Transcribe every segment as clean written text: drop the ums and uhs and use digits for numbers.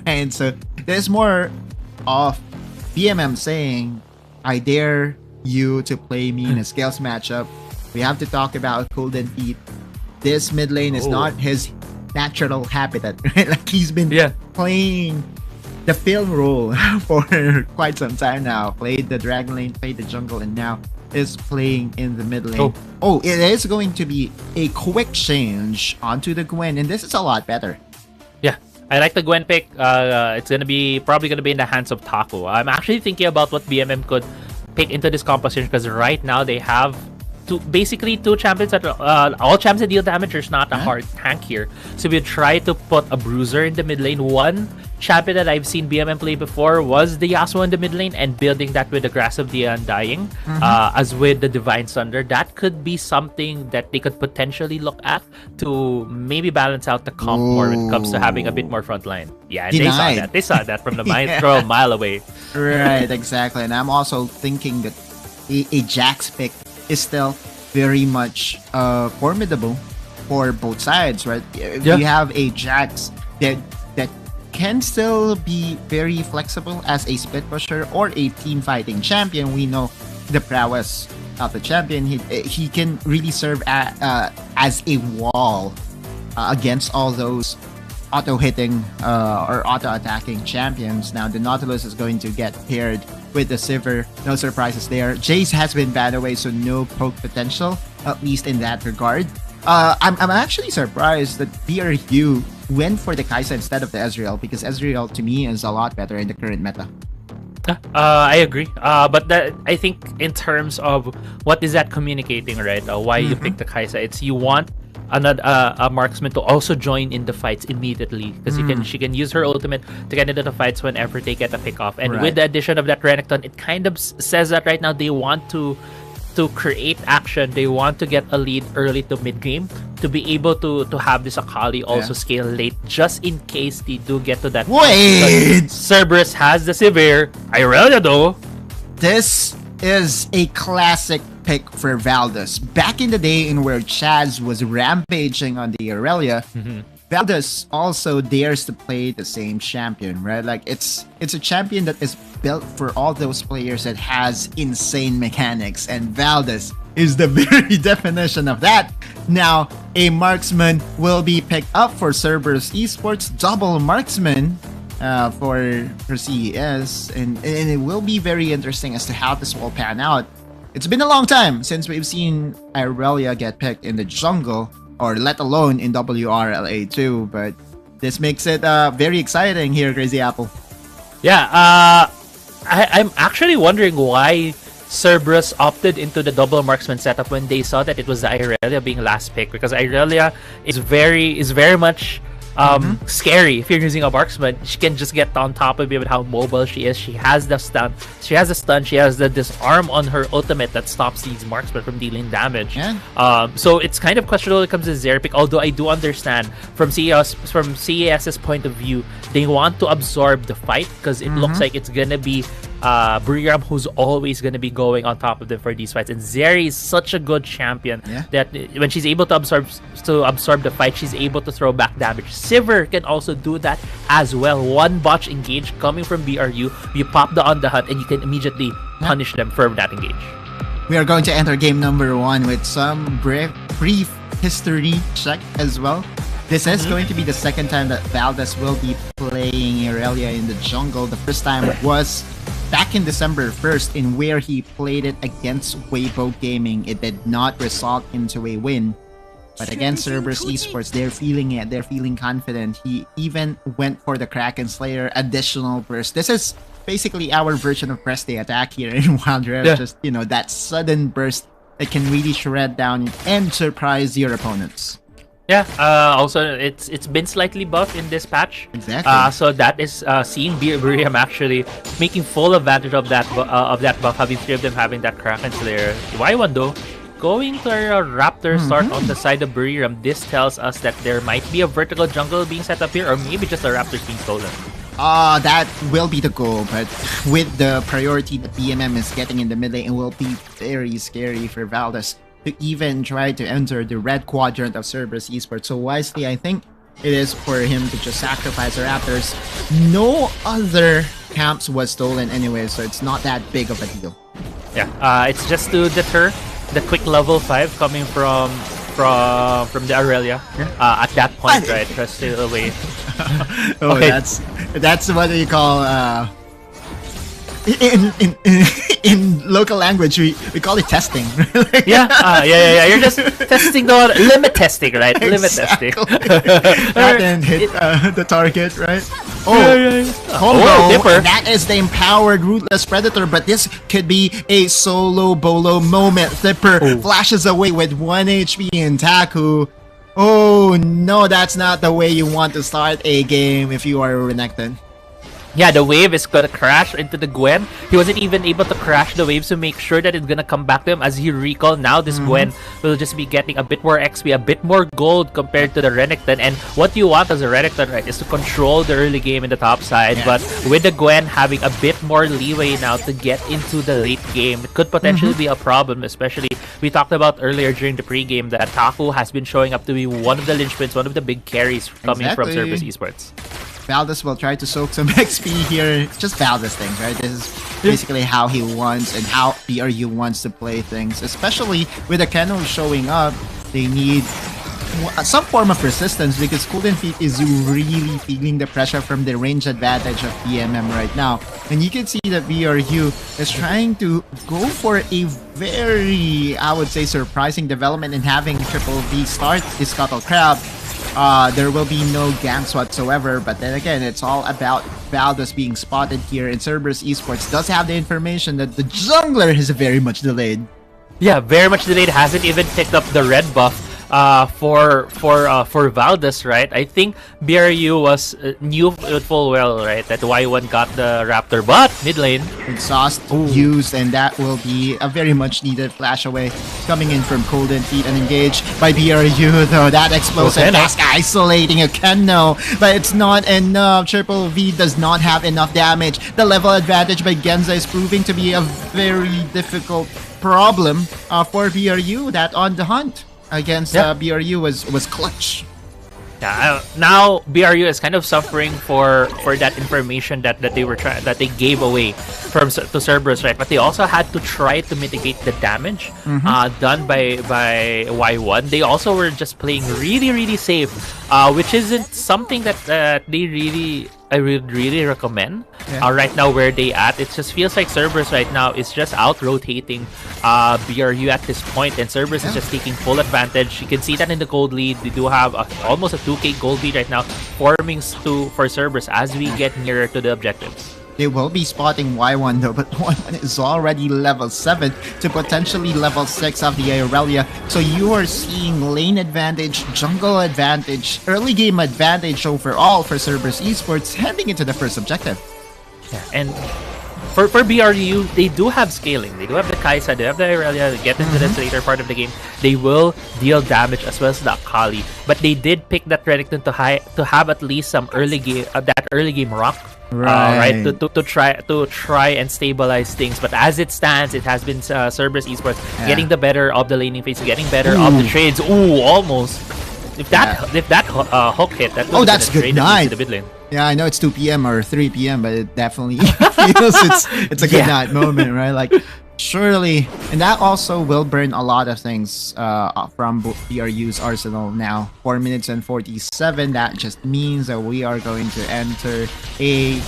Right? So there's more of BMM saying, I dare you to play me in a scales matchup. We have to talk about Golden Feet. This mid lane is not his natural habitat, right? Like he's been playing the film role for quite some time now. Played the dragon lane, played the jungle, and now is playing in the mid lane. Oh, it is going to be a quick change onto the Gwen, and this is a lot better. Yeah, I like the Gwen pick. It's probably gonna be in the hands of Taco. I'm actually thinking about what BMM could pick into this composition, because right now they have basically two champions that all champions that deal damage. There's not a hard tank here, so we try to put a bruiser in the mid lane. One champion that I've seen BMM play before was the Yasuo in the mid lane, and building that with the Grasp of the Undying, as with the Divine Thunder. That could be something that they could potentially look at to maybe balance out the comp more when it comes to having a bit more frontline. Yeah, and they saw that from the throw a mile away. Right, exactly. And I'm also thinking that a Jax pick is still very much formidable for both sides, right? You have a Jax that can still be very flexible as a split pusher or a team fighting champion. We know the prowess of the champion. He can really serve as a wall against all those auto-hitting or auto-attacking champions. Now, the Nautilus is going to get paired with the Sivir. No surprises there. Jace has been banned away, so no poke potential, at least in that regard. I'm actually surprised that BRU went for the Kai'Sa instead of the Ezreal, because Ezreal, to me, is a lot better in the current meta. I agree. But I think in terms of what is that communicating, right? Why you pick the Kai'Sa, it's you want a marksman to also join in the fights immediately, because she can use her ultimate to get into the fights whenever they get a pick off. And with the addition of that Renekton, it kind of says that right now they want to create action. They want to get a lead early to mid game to be able to have this Akali also scale late, just in case they do get to that. Wait! Cerberus has the Sivir. Irelia though. This is a classic pick for Valdez. Back in the day in where Chaz was rampaging on the Irelia, Valdez also dares to play the same champion, right? Like it's a champion that is built for all those players that has insane mechanics, and Valdez is the very definition of that. Now, a marksman will be picked up for Cerberus Esports, double marksman for CES, and it will be very interesting as to how this will pan out. It's been a long time since we've seen Irelia get picked in the jungle, or let alone in WRL 2, but this makes it very exciting here, Crazy Apple. Yeah, I'm actually wondering why Cerberus opted into the double marksman setup when they saw that it was Irelia being last pick, because Irelia is very much scary. If you're using a marksman, she can just get on top of you with how mobile she is. She has the stun. She has the disarm on her ultimate that stops these marksmen from dealing damage. So it's kind of questionable when it comes to Zeri pick, although I do understand from CES's point of view, they want to absorb the fight, because it looks like it's gonna be BRU who's always going to be going on top of them for these fights. And Zeri is such a good champion that when she's able to absorb the fight, she's able to throw back damage. Sivir can also do that as well. One botch engage coming from BRU, you pop on the hunt and you can immediately punish them for that engage. We are going to enter game number 1 with some brief history check as well. This is going to be the second time that Valdez will be playing Irelia in the jungle. The first time was back in December 1st, in where he played it against Weibo Gaming. It did not result into a win. But against Cerberus Esports, they're feeling it. They're feeling confident. He even went for the Kraken Slayer additional burst. This is basically our version of press day attack here in Wild Rift. Just, that sudden burst that can really shred down and surprise your opponents. Yeah, also it's been slightly buffed in this patch. Exactly. So that is seeing BRU actually making full advantage of that buff, having 3 of them having that Kraken Slayer. Y1 though, going to a Raptor start on the side of BRU. This tells us that there might be a vertical jungle being set up here, or maybe just a Raptors being stolen. That will be the goal, but with the priority that BMM is getting in the mid lane, it will be very scary for Valdez to even try to enter the red quadrant of Cerberus Esports. So wisely, I think it is for him to just sacrifice the Raptors. No other camps was stolen anyway, so it's not that big of a deal. Yeah, it's just to deter the quick level 5 coming from the Aurelia. At that point, right? Just to away. Okay. That's what you call in local language we call it testing. Yeah. You're just testing the limit testing, right? Limit testing. That didn't hit the target, right? Dipper. That is the empowered Ruthless Predator, but this could be a solo bolo moment. Dipper flashes away with 1 HP in Taku. Oh no, that's not the way you want to start a game if you are Renekton. Yeah, the wave is gonna crash into the Gwen. He wasn't even able to crash the waves to make sure that it's gonna come back to him. As you recall, now this Gwen will just be getting a bit more XP, a bit more gold compared to the Renekton. And what you want as a Renekton, right, is to control the early game in the top side. But with the Gwen having a bit more leeway now to get into the late game, it could potentially be a problem. Especially, we talked about earlier during the pregame that Taku has been showing up to be one of the linchpins, one of the big carries coming from Cerberus Esports. Valdez will try to soak some XP here. It's just Valdez thing, right? This is basically how he wants and how BRU wants to play things. Especially with the Keno showing up, they need some form of resistance because Golden Feet is really feeling the pressure from the range advantage of PMM right now. And you can see that BRU is trying to go for a very, I would say, surprising development in having Triple V start this Scuttle Crab. There will be no ganks whatsoever, but then again, it's all about Valdez being spotted here, and Cerberus Esports does have the information that the jungler is very much delayed. Yeah, very much delayed. Hasn't even picked up the red buff for Valdez, right? I think BRU was knew full well, right, that Y1 got the Raptor, but mid lane exhaust used, and that will be a very much needed flash away coming in from Golden Feet and engaged by BRU, though that explosive task isolating a Keno, but it's not enough. Triple V does not have enough damage. The level advantage by Genza is proving to be a very difficult problem for BRU. That on the hunt against BRU was clutch. Yeah, now BRU is kind of suffering for that information that they gave away to Cerberus, right? But they also had to try to mitigate the damage done by Y1. They also were just playing really safe, which isn't something that I would really recommend. Right now where they at, it just feels like Cerberus right now is just out rotating BRU at this point, and Cerberus is just taking full advantage. You can see that in the gold lead. They do have almost a 2k gold lead right now, forming for Cerberus as we get nearer to the objectives. They will be spotting Y1 though, but Y1 is already level 7 to potentially level 6 of the Aurelia. So you are seeing lane advantage, jungle advantage, early game advantage overall for Cerberus Esports heading into the first objective. Yeah, and for BRU, they do have scaling. They do have the Kaisa, they have the Aurelia. They get into this later part of the game. They will deal damage as well as the Akali. But they did pick that Renekton to have at least some early game rock. Right, to try and stabilize things. But as it stands, it has been Cerberus Esports getting the better of the laning phase, getting better of the trades. Almost. If that hook hit, that would that's good night. The mid lane. Yeah, I know it's 2 p.m. or 3 p.m., but it definitely feels it's a good night moment, right? Like, surely, and that also will burn a lot of things from BRU's arsenal now. 4 minutes and 47. That just means that we are going to enter a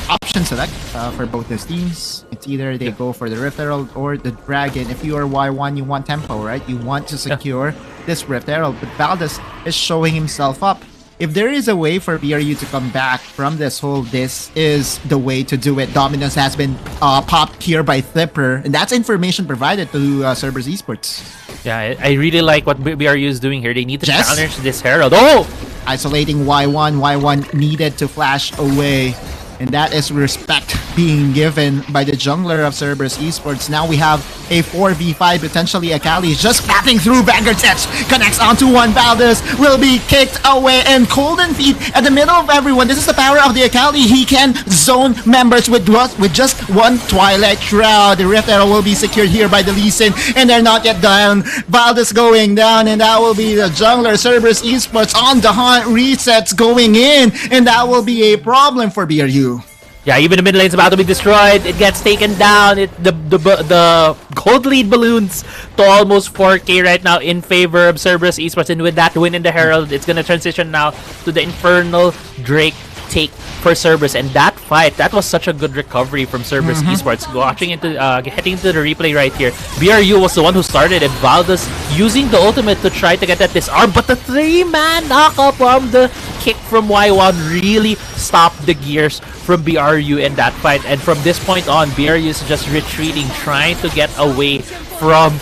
option select for both those teams. It's either they go for the Rift Herald or the Dragon. If you are Y1, you want tempo, right? You want to secure this Rift Herald, but Valdez is showing himself up. If there is a way for BRU to come back from this hole, this is the way to do it. Dominance has been popped here by Thipper, and that's information provided to Cerberus Esports. Yeah, I really like what BRU is doing here. They need to challenge this Herald. Isolating Y1. Y1 needed to flash away, and that is respect being given by the jungler of Cerberus Esports. Now we have a 4v5, potentially Akali just passing through Vanguard's edge, connects onto one. Valdez will be kicked away, and Golden Feet at the middle of everyone. This is the power of the Akali. He can zone members with just one Twilight Shroud. The Rift Arrow will be secured here by the Lee Sin, and they're not yet down. Valdez going down, and that will be the jungler. Cerberus Esports on the hunt, resets going in, and that will be a problem for BRU. Yeah, even the mid lane's about to be destroyed. It gets taken down. The gold lead balloons to almost 4K right now in favor of Cerberus Esports. And with that win in the Herald, it's going to transition now to the Infernal Drake take for Cerberus. And that fight, that was such a good recovery from Cerberus Esports. Watching into heading into the replay right here, BRU was the one who started it. Valdez using the ultimate to try to get that disarm, but the 3-man knockup from the kick from Y1 really stopped the gears from BRU in that fight. And from this point on, BRU is just retreating, trying to get away from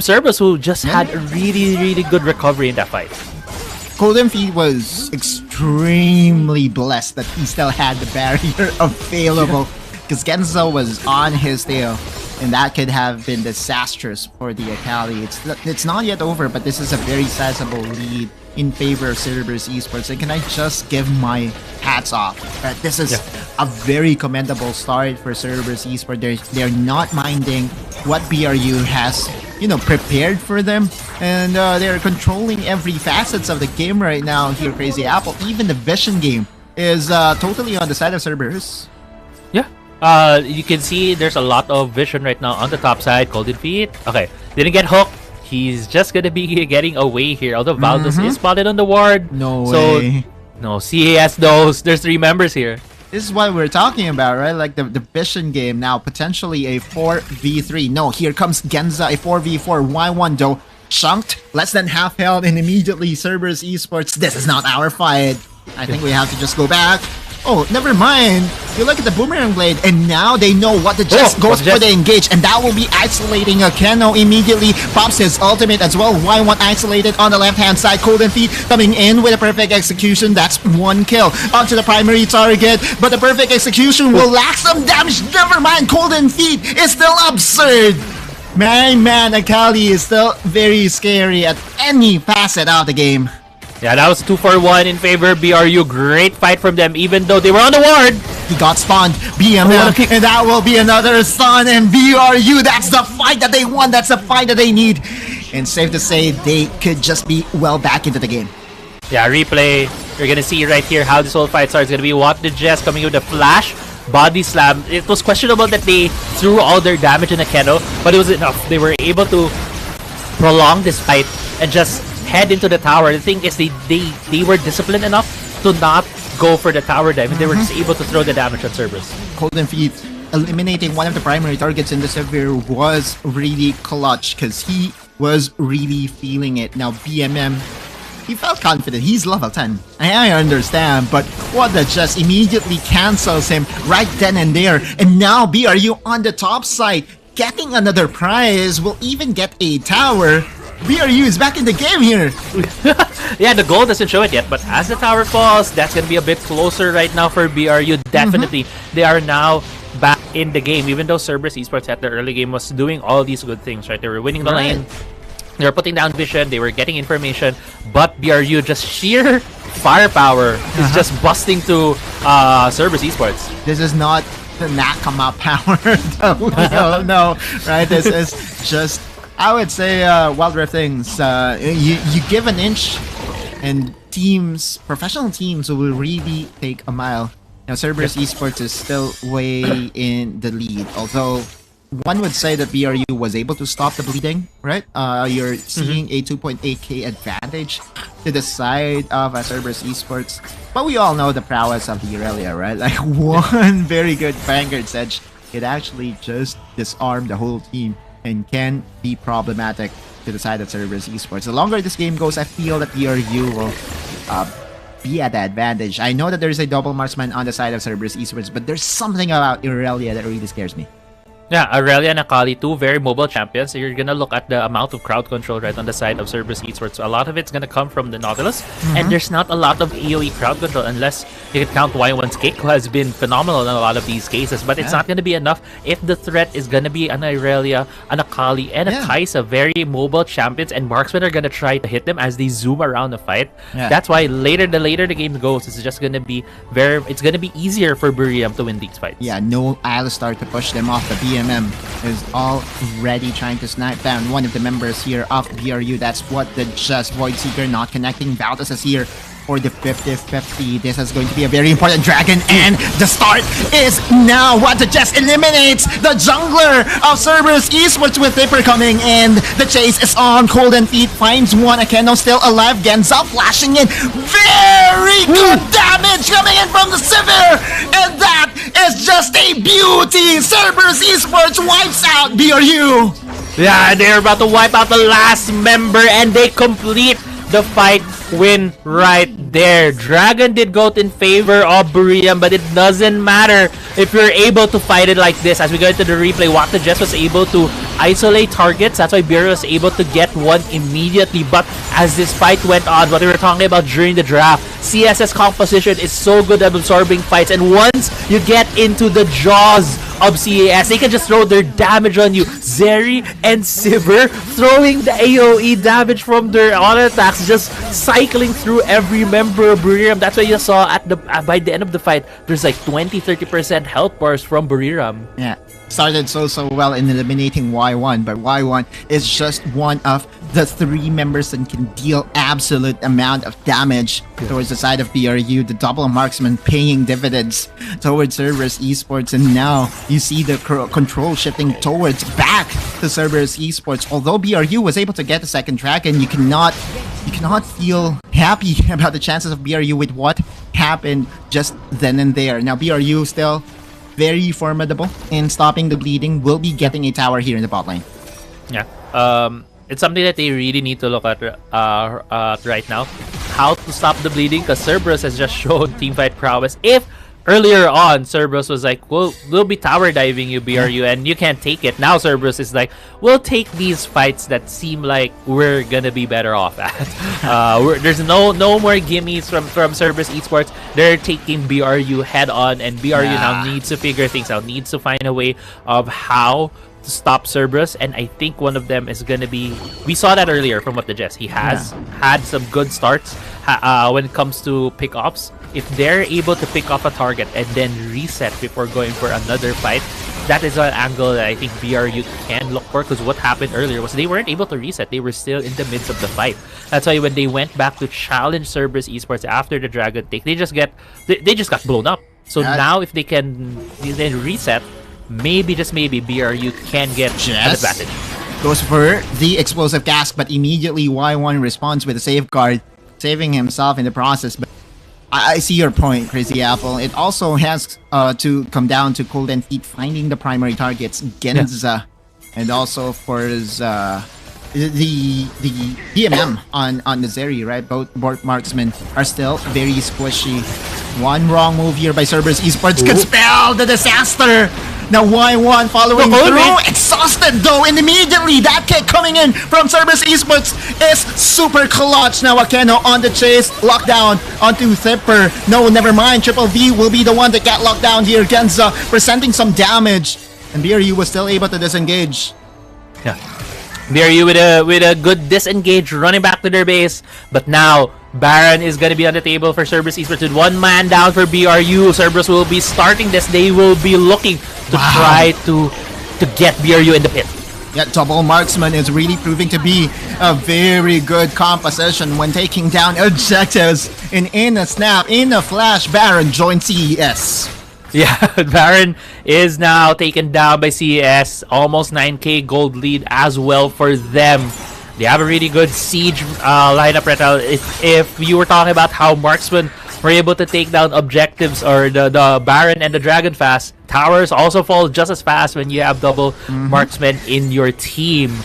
Cerberus, who just had a really good recovery in that fight. Golden Feet was extremely blessed that he still had the barrier available, because Genzo was on his tail, and that could have been disastrous for the Akali. It's not yet over, but this is a very sizable lead in favor of Cerberus Esports. And can I just give my hats off? This is a very commendable start for Cerberus Esports. They're not minding what BRU has, prepared for them, and they're controlling every facets of the game right now here, Crazy Apple. Even the vision game is totally on the side of Cerberus. Yeah. You can see there's a lot of vision right now on the top side. Golden Feet. Okay, didn't get hooked. He's just gonna be getting away here. Although Valdez is spotted on the ward. No way. No, CES knows there's 3 members here. This is what we're talking about, right? Like the vision game now, potentially a 4v3. No, here comes Genza, a 4v4. Y1 though, chunked, less than half health, and immediately Cerberus Esports, this is not our fight. I think we have to just go back. Oh, never mind. You look at the Boomerang Blade, and now they know what the Jess goes for the engage, and that will be isolating. Keno immediately pops his ultimate as well. Y1 isolated on the left-hand side. Golden Feet coming in with a perfect execution. That's 1 kill onto the primary target, but the perfect execution will lack some damage. Never mind, Golden Feet is still absurd. Man, Akali is still very scary at any facet of the game. Yeah, that was 2-for-1 in favor of BRU. Great fight from them, even though they were on the ward. He got spawned, BMM, and that will be another stun, and BRU, that's the fight that they want, that's the fight that they need. And safe to say, they could just be well back into the game. Yeah, replay, you're gonna see right here how this whole fight starts. It's gonna be what the Jess coming with a flash, body slam. It was questionable that they threw all their damage in the Keno, but it was enough. They were able to prolong this fight and just head into the tower. The thing is, they were disciplined enough to not go for the tower dive, and they were just able to throw the damage on Cerberus. Golden Feet eliminating one of the primary targets in the Severe was really clutch, because he was really feeling it. Now BMM, he felt confident. He's level 10. I understand, but what the just immediately cancels him right then and there. And now BRU on the top side, getting another prize, will even get a tower. BRU is back in the game here. Yeah, the goal doesn't show it yet, but as the tower falls, that's gonna be a bit closer right now for BRU. Definitely, they are now back in the game, even though Cerberus Esports at the early game was doing all these good things, right? They were winning the lane, they were putting down vision, they were getting information, but BRU, just sheer firepower, is just busting through Cerberus Esports. This is not the Nakama power that we all know, right? This is just, I would say, Wild Rift things. You give an inch, and teams, professional teams, will really take a mile. Now, Cerberus Esports is still way in the lead, although one would say that BRU was able to stop the bleeding, right? You're seeing a 2.8k advantage to the side of Cerberus Esports, but we all know the prowess of the Aurelia, right? Like, one very good Vanguard Sedge, it actually just disarmed the whole team and can be problematic to the side of Cerberus Esports. The longer this game goes, I feel that BRU will be at the advantage. I know that there's a double marksman on the side of Cerberus Esports, but there's something about Aurelia that really scares me. Yeah, Aurelia and Akali, two very mobile champions. So you're gonna look at the amount of crowd control right on the side of Cerberus Esports. So a lot of it's gonna come from the Nautilus, and there's not a lot of AoE crowd control unless you can count Y1's kick, who has been phenomenal in a lot of these cases. But it's not gonna be enough if the threat is gonna be an Aurelia, an Akali, and a Kai'Sa, very mobile champions, and marksmen are gonna try to hit them as they zoom around the fight. That's why the later the game goes, it's just gonna be it's gonna be easier for BRU to win these fights. Yeah, no Alistar to push them off. The BMM is already trying to snipe down one of the members here of BRU. That's what the just Void Seeker not connecting. Valdez is here for the 50-50. This is going to be a very important dragon, and the start is now. What the just eliminates the jungler of Cerberus Esports with Dipper coming in. The chase is on. Cold and Feet finds one. Akeno still alive. Genza flashing in. Very good damage coming in from the Sivir, and that is just a beauty. Cerberus Esports wipes out BRU. Yeah, they're about to wipe out the last member, and they complete the fight win right there. Dragon did go in favor of BRU, but it doesn't matter if you're able to fight it like this. As we go into the replay, Wata Jess was able to isolate targets. That's why BRU was able to get one immediately. But as this fight went on, what we were talking about during the draft, CS's composition is so good at absorbing fights, and once you get into the jaws of CES, they can just throw their damage on you. Zeri and Sivir throwing the AoE damage from their auto attacks, just cycling through every member of BRU. That's why you saw at the by the end of the fight, there's like 20-30% health bars from BRU. Yeah, started so well in eliminating Y1, but Y1 is just one of the 3 members that can deal absolute amount of damage towards the side of BRU. The double marksman paying dividends towards Cerberus Esports, and now you see the control shifting towards back to Cerberus Esports. Although BRU was able to get the second dragon, you cannot feel happy about the chances of BRU with what happened just then and there. Now BRU still very formidable in stopping the bleeding. Will be getting a tower here in the bot lane. Yeah, it's something that they really need to look at right now. How to stop the bleeding, because Cerberus has just shown teamfight prowess. If earlier on Cerberus was like, we'll be tower diving you, BRU, and you can't take it. Now Cerberus is like, we'll take these fights that seem like we're gonna be better off at. There's no more gimmies from Cerberus Esports. They're taking BRU head on, and BRU now needs to figure things out, needs to find a way of how to stop Cerberus, and I think one of them is gonna be, we saw that earlier from what the Jess, he has had some good starts when it comes to pickoffs. If they're able to pick off a target and then reset before going for another fight, that is an angle that I think BRU can look for, because what happened earlier was they weren't able to reset. They were still in the midst of the fight. That's why when they went back to challenge Cerberus Esports after the Dragon take, they just got blown up. So now if they can then reset, maybe, just maybe, BRU can get an advantage. Goes for the explosive cask, but immediately Y1 responds with a safeguard, saving himself in the process. But I see your point, Crazy Apple. It also has to come down to Cold and Feet finding the primary targets, Genza, and also for his, the DMM on the Zeri, right? Both marksmen are still very squishy. One wrong move here by Cerberus Esports could spell the disaster. Now Y1 following through, exhausted though, and immediately that kick coming in from Cerberus Esports is super clutch. Now Akeno on the chase, lockdown onto Zipper. No, never mind, Triple V will be the one that got locked down here. Genza presenting some damage, and BRU was still able to disengage. Yeah, BRU with a good disengage, running back to their base, but now Baron is going to be on the table for Cerberus Esports with 1 man down for BRU. Cerberus will be starting this. They will be looking to try to get BRU in the pit. Yeah, double marksman is really proving to be a very good composition when taking down objectives. And in a snap, in a flash, Baron joins CES. Yeah, Baron is now taken down by CES. Almost 9k gold lead as well for them. They have a really good siege lineup right now. If you were talking about how marksmen were able to take down objectives, or the Baron and the Dragon fast, towers also fall just as fast when you have double marksmen in your team.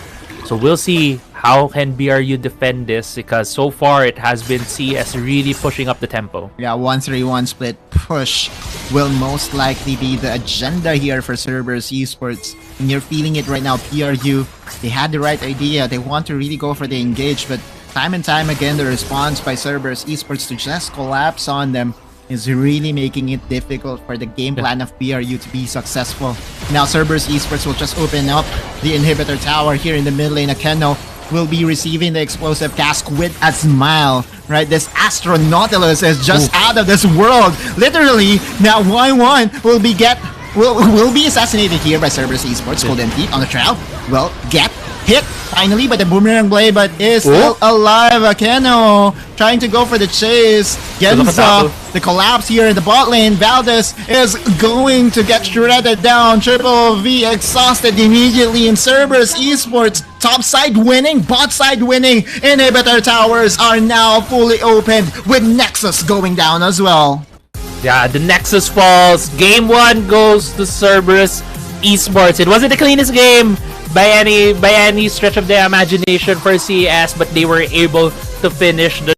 So we'll see how can BRU defend this? Because so far it has been CES really pushing up the tempo. Yeah, 1-3-1 split push will most likely be the agenda here for Cerberus Esports. And you're feeling it right now, BRU. They had the right idea. They want to really go for the engage, but time and time again, the response by Cerberus Esports to just collapse on them is really making it difficult for the game plan of BRU to be successful. Now Cerberus Esports will just open up the inhibitor tower here in the mid lane. Akeno will be receiving the explosive cask with a smile, right? This Astronautilus is just out of this world. Literally, now Y1 will be assassinated here by Cerberus Esports. Golden Feet on the trail will get hit finally by the boomerang blade, but is still alive. Akeno trying to go for the chase. Genza, the collapse here in the bot lane. Valdez is going to get shredded down. Triple V exhausted immediately in Cerberus Esports. Top side winning, bot side winning. Inhibitor towers are now fully opened with Nexus going down as well. Yeah, the Nexus falls. Game 1 goes to Cerberus Esports. It wasn't the cleanest game by any stretch of the imagination for CES, but they were able to finish the